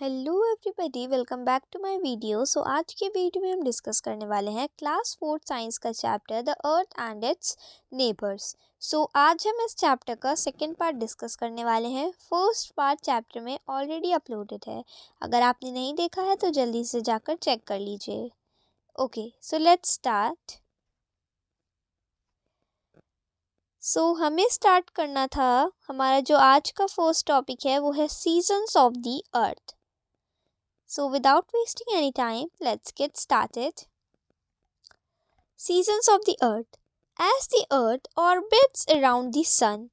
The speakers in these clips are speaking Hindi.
Hello everybody, welcome back to my video. आज के वीडियो में हम डिस्कस करने वाले हैं क्लास 4 साइंस का chapter the earth and its neighbours. आज हम इस चैप्टर का सेकंड पार्ट डिस्कस करने वाले हैं। फर्स्ट पार्ट चैप्टर में ऑलरेडी अपलोडेड है, अगर आपने नहीं देखा है तो जल्दी से जाकर चेक कर लीजिए। Okay, so let's start. हमें स्टार्ट करना था, हमारा जो आज का फर्स्ट टॉपिक है वो है seasons of the earth. So without wasting any time, let's get started. Seasons of the Earth. As the Earth orbits around the Sun.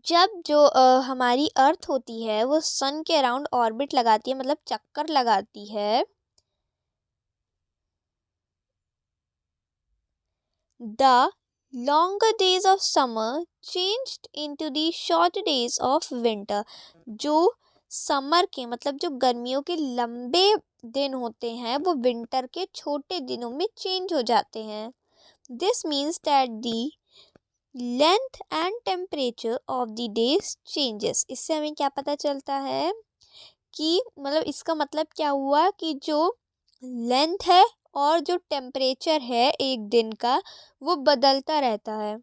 जब जो हमारी अर्थ होती है वो सन के अराउंड ऑर्बिट लगाती है, मतलब चक्कर लगाती है, the longer days of summer changed into the shorter days of winter. जो समर के मतलब जो गर्मियों के लंबे दिन होते हैं वो विंटर के छोटे दिनों में चेंज हो जाते हैं। This means that the length and temperature of the days changes. इससे हमें क्या पता चलता है कि मतलब इसका मतलब क्या हुआ कि जो लेंथ है और जो टेम्परेचर है एक दिन का वो बदलता रहता है।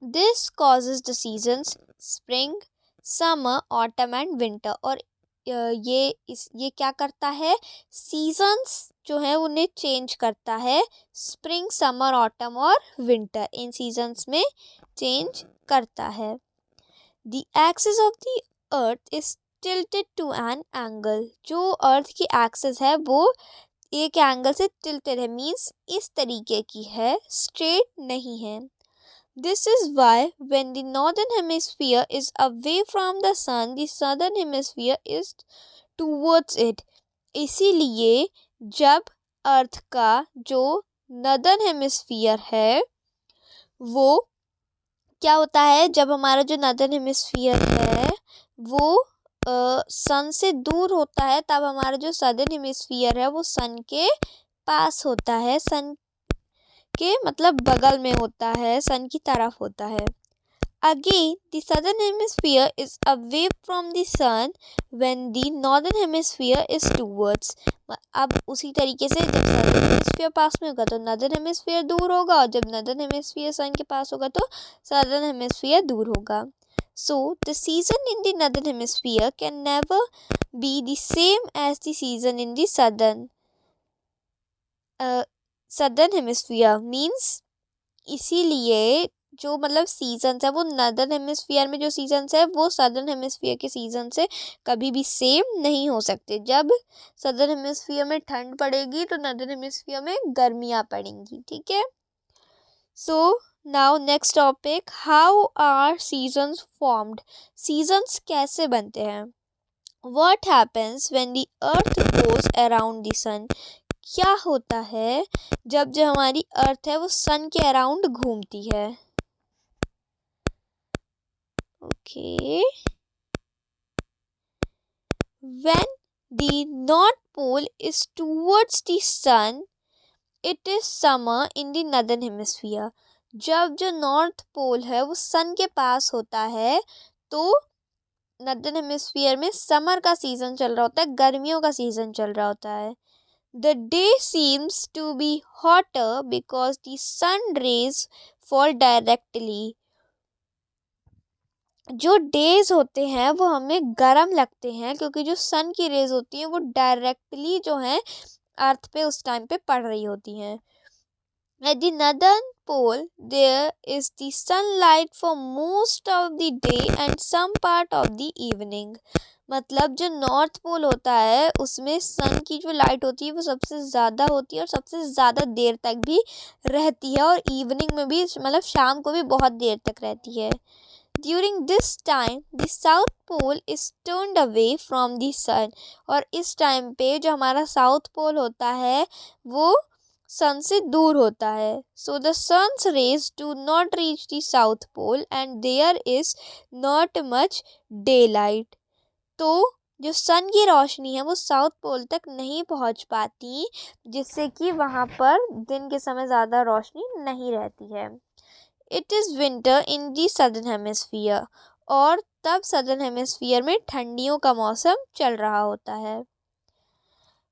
This causes the seasons spring, summer, autumn and winter. और ये क्या करता है, सीजन्स जो है उन्हें चेंज करता है। स्प्रिंग, समर, ऑटम और विंटर, इन सीजन्स में चेंज करता है। The axis of the earth is tilted to an angle. जो अर्थ की एक्सिस है वो एक एंगल से टिल्टेड है, मीन्स इस तरीके की है, स्ट्रेट नहीं है। This is why when the northern hemisphere is away from the sun, the southern hemisphere is towards it. इसीलिए जब अर्थ का जो नदर्न हेमिस्फीयर है वो क्या होता है, जब हमारा जो नदर्न हेमिस्फीयर है वो सन से दूर होता है, तब हमारा जो सदर्न हेमिस्फीयर है वो सन के पास होता है, सन के मतलब बगल में होता है, सन की तरफ होता है। Again, the southern hemisphere is away from the sun when the northern hemisphere is towards. अब उसी तरीके से जब southern hemisphere पास में होगा तो northern hemisphere दूर होगा, और जब northern hemisphere sun के पास होगा तो southern hemisphere दूर होगा। So, the season in the northern hemisphere can never be the same as the season in the southern hemisphere. Means इसीलिए जो मतलब सीजन्स है वो नदर्न हेमिस्फीयर में जो सीजन्स है वो सदर्न हेमिस्फीयर के सीजन से कभी भी सेम नहीं हो सकते। जब सदर्न हेमिस्फीयर में ठंड पड़ेगी तो नदर्न हेमिस्फीयर में गर्मियाँ पड़ेंगी, ठीक है। Now next topic, how are seasons formed. Seasons कैसे बनते हैं। What happens when the earth goes around the sun. क्या होता है जब जो हमारी अर्थ है वो सन के अराउंड घूमती है। Okay, when the north pole is towards the sun it is summer in the northern hemisphere. जब जो नॉर्थ पोल है वो सन के पास होता है तो नदर्न हेमिस्फीयर में समर का सीजन चल रहा होता है, गर्मियों का सीजन चल रहा होता है। The day seems to be hotter because the sun rays fall directly. जो डेज होते हैं वो हमें गर्म लगते हैं क्योंकि जो सन की रेज होती हैं वो डायरेक्टली जो है अर्थ पे उस टाइम पे पड़ रही होती हैं। At the northern pole there is the sunlight for most of the day and some part of the evening. मतलब जो नॉर्थ पोल होता है उसमें सन की जो लाइट होती है वो सबसे ज़्यादा होती है और सबसे ज़्यादा देर तक भी रहती है, और इवनिंग में भी मतलब शाम को भी बहुत देर तक रहती है। During this time the south pole is turned away from the sun. और इस टाइम पे जो हमारा साउथ पोल होता है वो सन से दूर होता है। So the sun's rays do not reach the south pole and there is not much daylight. तो जो सन की रोशनी है वो साउथ पोल तक नहीं पहुंच पाती, जिससे कि वहाँ पर दिन के समय ज़्यादा रोशनी नहीं रहती है। It is winter in the southern hemisphere. और तब सदर्न हेमिस्फीयर में ठंडियों का मौसम चल रहा होता है।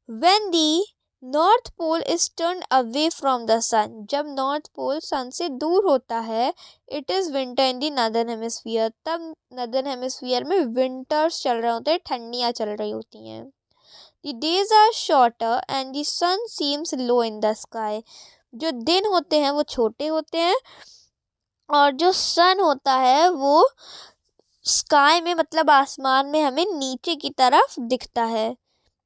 When the north pole is turn away from the sun, जब नॉर्थ पोल सन से दूर होता है, it is winter in the northern hemisphere, तब नदर्न हेमिस्फीयर में विंटर्स चल रहे होते हैं, ठंडियाँ चल रही होती हैं। The days are shorter and the sun seems low in the sky, जो दिन होते हैं वो छोटे होते हैं और जो सन होता है वो स्काई में मतलब आसमान में हमें नीचे की तरफ दिखता है।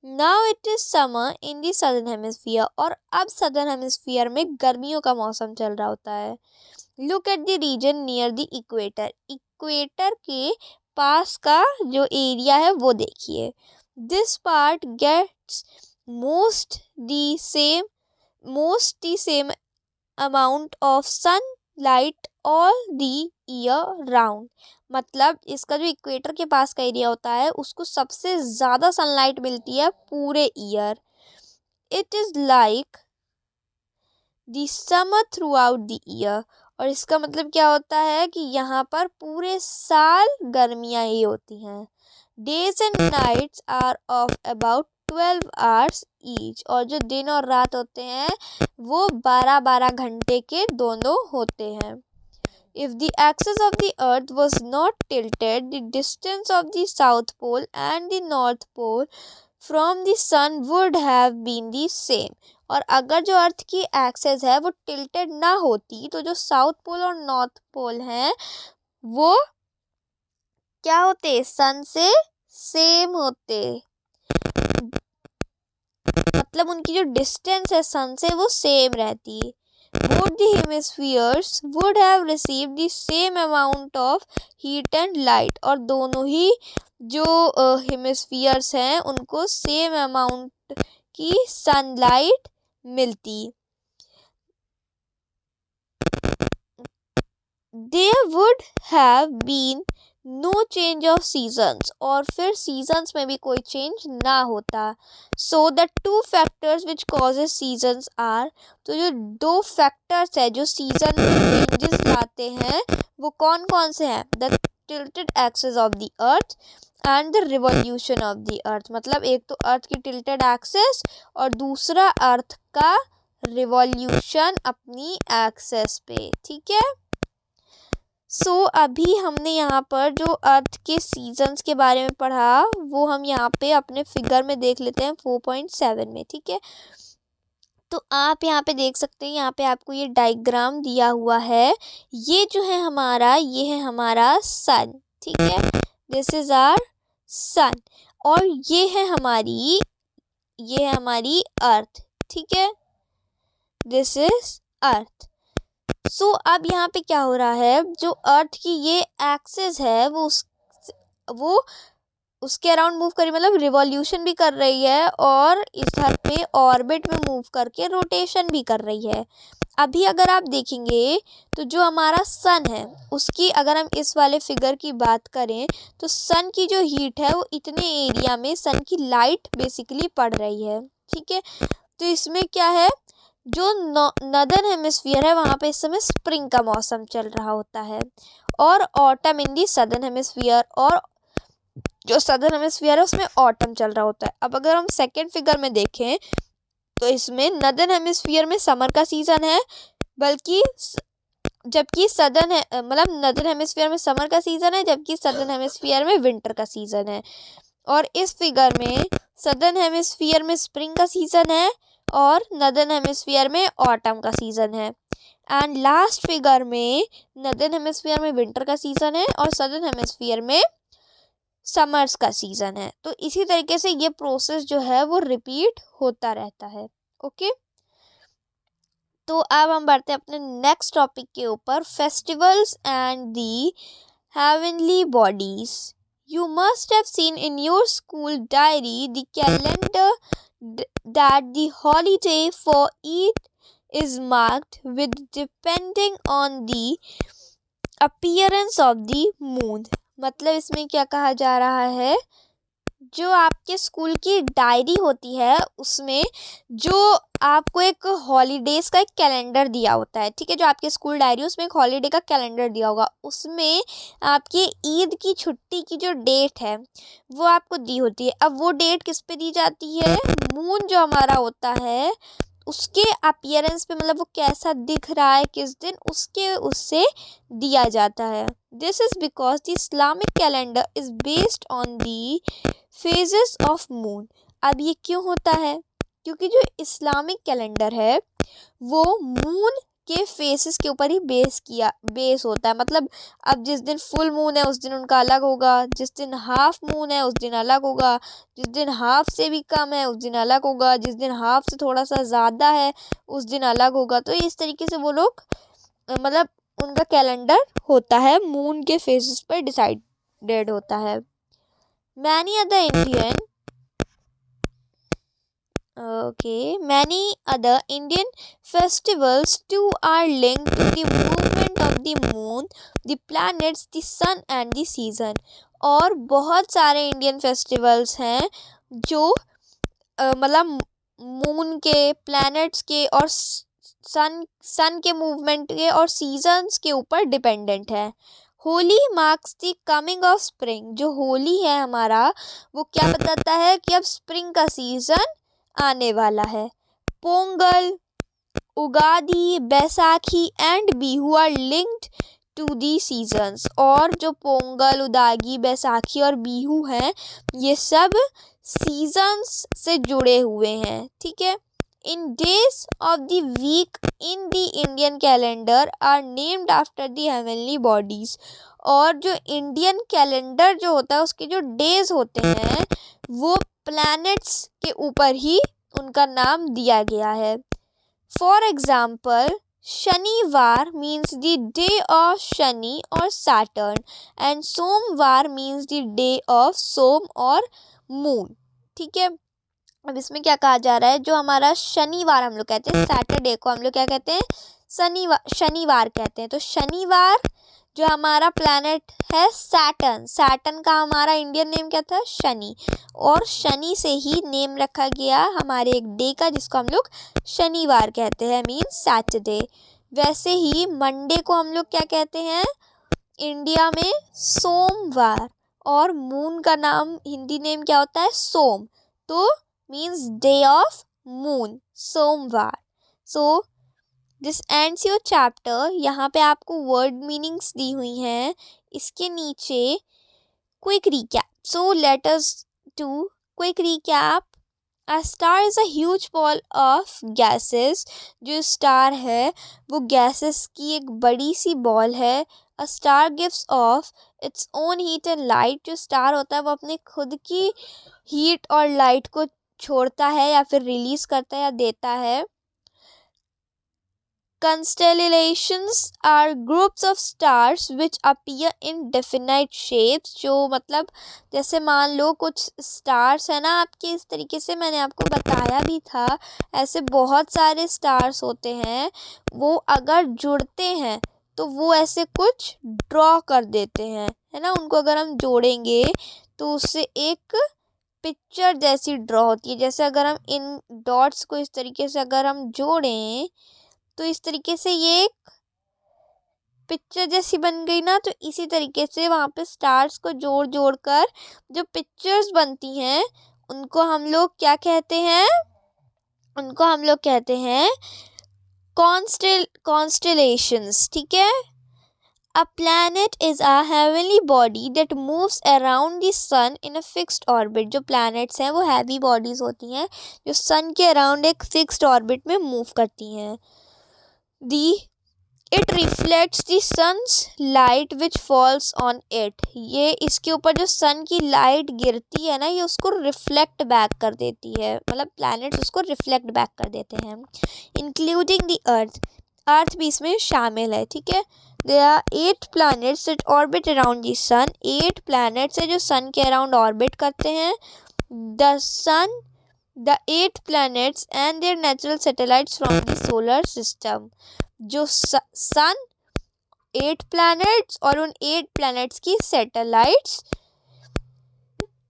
Now it is summer in the southern hemisphere, और अब सदर्न हेमिस्फीयर में गर्मियों का मौसम चल रहा होता है। Look at the region near the equator, equator के पास का जो एरिया है वो देखिए। This part gets most the same amount of sunlight all the year round, मतलब इसका जो इक्वेटर के पास का एरिया होता है उसको सबसे ज़्यादा सनलाइट मिलती है पूरे year. It is like the summer through out the year, और इसका मतलब क्या होता है कि यहाँ पर पूरे साल गर्मियाँ ही होती हैं। Days and nights are of about 12 hours each, और जो दिन और रात होते हैं वो 12-12 घंटे के दोनों होते हैं। If the axis of the earth was not tilted, the distance of the south pole and the north pole from the sun would have been the same, और अगर जो अर्थ की एक्सेस है वो टिल्टेड ना होती तो जो साउथ पोल और नॉर्थ पोल हैं वो क्या होते, सन से सेम होते, मतलब उनकी जो डिस्टेंस है सन से वो सेम रहती। Both the hemispheres would have received the same amount of heat and light, और दोनों ही जो हेमिस्फीयर्स हैं उनको सेम अमाउंट की सनलाइट मिलती। There would have been no change of seasons, और फिर सीजन्स में भी कोई चेंज ना होता। So the two factors which causes seasons are, तो जो दो फैक्टर्स है जो सीजन में चेंजेस लाते हैं वो कौन कौन से हैं? The tilted axis of the earth and the revolution of the अर्थ, मतलब एक तो अर्थ की टिल्टेड एक्सिस और दूसरा अर्थ का रिवॉल्यूशन अपनी एक्सिस पे, ठीक है। सो अभी हमने यहाँ पर जो अर्थ के सीजन्स के बारे में पढ़ा वो हम यहाँ पे अपने फिगर में देख लेते हैं 4.7 में, ठीक है। तो आप यहाँ पे देख सकते हैं, यहाँ पे आपको ये डायग्राम दिया हुआ है, ये जो है हमारा, ये है हमारा सन, ठीक है, दिस इज आवर सन, और ये है हमारी अर्थ, ठीक है, दिस इज अर्थ। सो अब यहाँ पे क्या हो रहा है, जो अर्थ की ये एक्सिस है वो उसके अराउंड मूव कर रही, मतलब रिवॉल्यूशन भी कर रही है और इधर पे ऑर्बिट में मूव करके रोटेशन भी कर रही है। अभी अगर आप देखेंगे तो जो हमारा सन है उसकी अगर हम इस वाले फिगर की बात करें तो सन की जो हीट है वो इतने एरिया में सन की लाइट बेसिकली पड़ रही है, ठीक है। तो इसमें क्या है, जो नदर्न हेमिस्फीयर है वहाँ पे इस समय स्प्रिंग का मौसम चल रहा होता है और ऑटम इन दी सदर्न हेमिस्फीयर, और जो सदर्न हेमिस्फीयर है उसमें ऑटम चल रहा होता है। अब अगर हम सेकेंड फिगर में देखें तो इसमें नदर्न हेमिस्फीयर में समर का सीज़न है, बल्कि जबकि नदर्न हेमिस्फीयर में समर का सीज़न है जबकि सदर्न हेमिस्फीयर में विंटर का सीज़न है। और इस फिगर में सदर्न हेमिस्फीयर में स्प्रिंग का सीज़न है और नदर्न हेमिस्फीयर में ऑटम का सीज़न है। एंड लास्ट फिगर में नदर्न हेमिस्फीयर में विंटर का सीज़न है और सदर्न हेमिस्फीयर में समर्स का सीज़न है। तो इसी तरीके से ये प्रोसेस जो है वो रिपीट होता रहता है, ओके। तो अब हम बढ़ते हैं अपने नेक्स्ट टॉपिक के ऊपर, festivals and the heavenly bodies. You must have seen in your school diary the calendar that the holiday for each is marked with depending on the appearance of the moon। मतलब इसमें क्या कहा जा रहा है, जो आपके स्कूल की डायरी होती है उसमें जो आपको एक हॉलीडेज़ का एक कैलेंडर दिया होता है, ठीक है। जो आपके स्कूल डायरी उसमें एक हॉलीडे का कैलेंडर दिया होगा, उसमें आपकी ईद की छुट्टी की जो डेट है वो आपको दी होती है। अब वो डेट किस पे दी जाती है? मून जो हमारा होता है उसके अपीयरेंस पे, मतलब वो कैसा दिख रहा है किस दिन, उसके उससे दिया जाता है। This is because the Islamic calendar is based on the phases of moon. अब ये क्यों होता है? क्योंकि जो इस्लामिक कैलेंडर है वो मून के फेसेस के ऊपर ही बेस होता है। मतलब अब जिस दिन फुल मून है उस दिन उनका अलग होगा, जिस दिन हाफ मून है उस दिन अलग होगा, जिस दिन हाफ से भी कम है उस दिन अलग होगा, जिस दिन हाफ से थोड़ा सा ज़्यादा है उस दिन अलग होगा। तो इस तरीके से वो लोग मतलब उनका कैलेंडर होता है मून के फेसेस पर डिसाइडेड होता है। Many other Indian festivals too are linked to the movement of the moon, the planets, the sun and the season। और बहुत सारे इंडियन फेस्टिवल्स हैं जो मतलब मून के, प्लैनेट्स के और सन के मूवमेंट के और सीजन्स के ऊपर डिपेंडेंट है। Holi marks the coming of spring. जो होली है हमारा वो क्या बताता है कि अब स्प्रिंग का सीजन आने वाला है। Pongal, Ugadi, Baisakhi and Bihu are linked to the seasons. और जो पोंगल, उदागी, बैसाखी और बिहू हैं ये सब सीजन्स से जुड़े हुए हैं, ठीक है। In days of the week in the Indian calendar are named after the heavenly bodies. और जो इंडियन कैलेंडर जो होता है उसके जो डेज होते हैं वो प्लैनेट्स के ऊपर ही उनका नाम दिया गया है। फॉर एग्जाम्पल, शनिवार means the day of Shani और सैटर्न एंड सोमवार मीन्स द डे ऑफ सोम और मून, ठीक है। अब इसमें क्या कहा जा रहा है, जो हमारा शनिवार हम लोग कहते हैं, सैटरडे को हम लोग क्या कहते हैं? शनिवार कहते हैं। तो शनिवार जो हमारा प्लैनेट है सैटर्न, सैटर्न का हमारा इंडियन नेम क्या था? शनि। और शनि से ही नेम रखा गया हमारे एक डे का जिसको हम लोग शनिवार कहते हैं, मीन्स सैटरडे। वैसे ही मंडे को हम लोग क्या कहते हैं इंडिया में? सोमवार। और मून का नाम हिंदी नेम क्या होता है? सोम। तो मीन्स डे ऑफ मून, सोमवार। So this ends your chapter. यहाँ पे आपको वर्ड मीनिंग्स दी हुई हैं, इसके नीचे quick recap. So let us do quick recap. A star is a huge ball of gases। जो स्टार है वो गैसेस की एक बड़ी सी बॉल है। A star gives off its own heat and light। जो स्टार होता है वो अपने खुद की हीट और लाइट को छोड़ता है या फिर रिलीज करता है या देता है। Constellations are groups of stars which appear in definite shapes। जो मतलब जैसे मान लो कुछ स्टार्स है ना आपके, इस तरीके से मैंने आपको बताया भी था, ऐसे बहुत सारे स्टार्स होते हैं, वो अगर जुड़ते हैं तो वो ऐसे कुछ ड्रॉ कर देते हैं, है ना। उनको अगर हम जोड़ेंगे तो उससे एक पिक्चर जैसी ड्रॉ होती है। जैसे अगर हम इन डॉट्स को इस तरीके से अगर हम जोड़ें तो इस तरीके से ये एक पिक्चर जैसी बन गई ना। तो इसी तरीके से वहाँ पे स्टार्स को जोड़ जोड़ कर जो पिक्चर्स बनती हैं उनको हम लोग क्या कहते हैं? उनको हम लोग कहते हैं कॉन्स्टेलेशंस, ठीक है। A planet is a heavenly body that moves around the sun in a fixed orbit। जो planets हैं वो heavy bodies होती हैं जो sun के around एक fixed orbit में move करती हैं। It reflects the sun's light which falls on it। ये इसके ऊपर जो सन की लाइट गिरती है ना ये उसको रिफ्लेक्ट बैक कर देती है, मतलब प्लैनेट्स उसको रिफ्लेक्ट बैक कर देते हैं। इंक्लूडिंग द अर्थ, अर्थ भी इसमें शामिल है, ठीक है। There are 8 planets that orbit around the sun। 8 planets है जो सन के अराउंड ऑर्बिट करते हैं। The 8 planets and their natural satellites from the solar system। जो सन, 8 planets और उन 8 planets की सैटेलाइट्स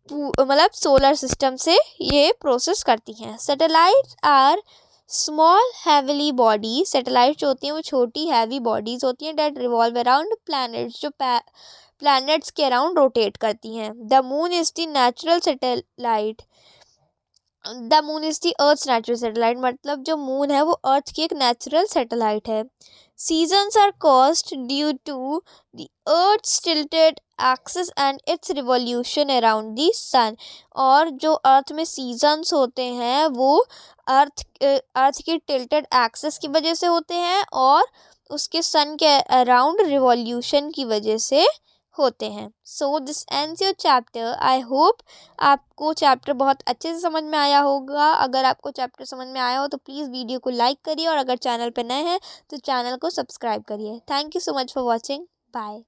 मतलब सोलर सिस्टम से ये प्रोसेस करती हैं। Satellites are small heavily body, satellite जो होती हैं वो छोटी हैवी बॉडीज होती हैं डेट रिवॉल्व अराउंड प्लैनेट्स, जो प्लैनेट्स के अराउंड रोटेट करती हैं। The moon is the natural satellite, the moon is the earth natural satellite, मतलब जो मून है वो अर्थ की एक नेचुरल सैटेलाइट है। Seasons are caused due to the earth tilted axis and its revolution around the sun, और जो अर्थ में सीजन्स होते हैं वो अर्थ की टिल्टेड एक्सिस की वजह से होते हैं और उसके सन के अराउंड रिवॉल्यूशन की वजह से होते हैं। So this ends your chapter. I hope आपको चैप्टर बहुत अच्छे से समझ में आया होगा। अगर आपको चैप्टर समझ में आया हो तो प्लीज़ वीडियो को लाइक करिए और अगर चैनल पर नए हैं तो चैनल को सब्सक्राइब करिए। Thank you so much for watching. Bye.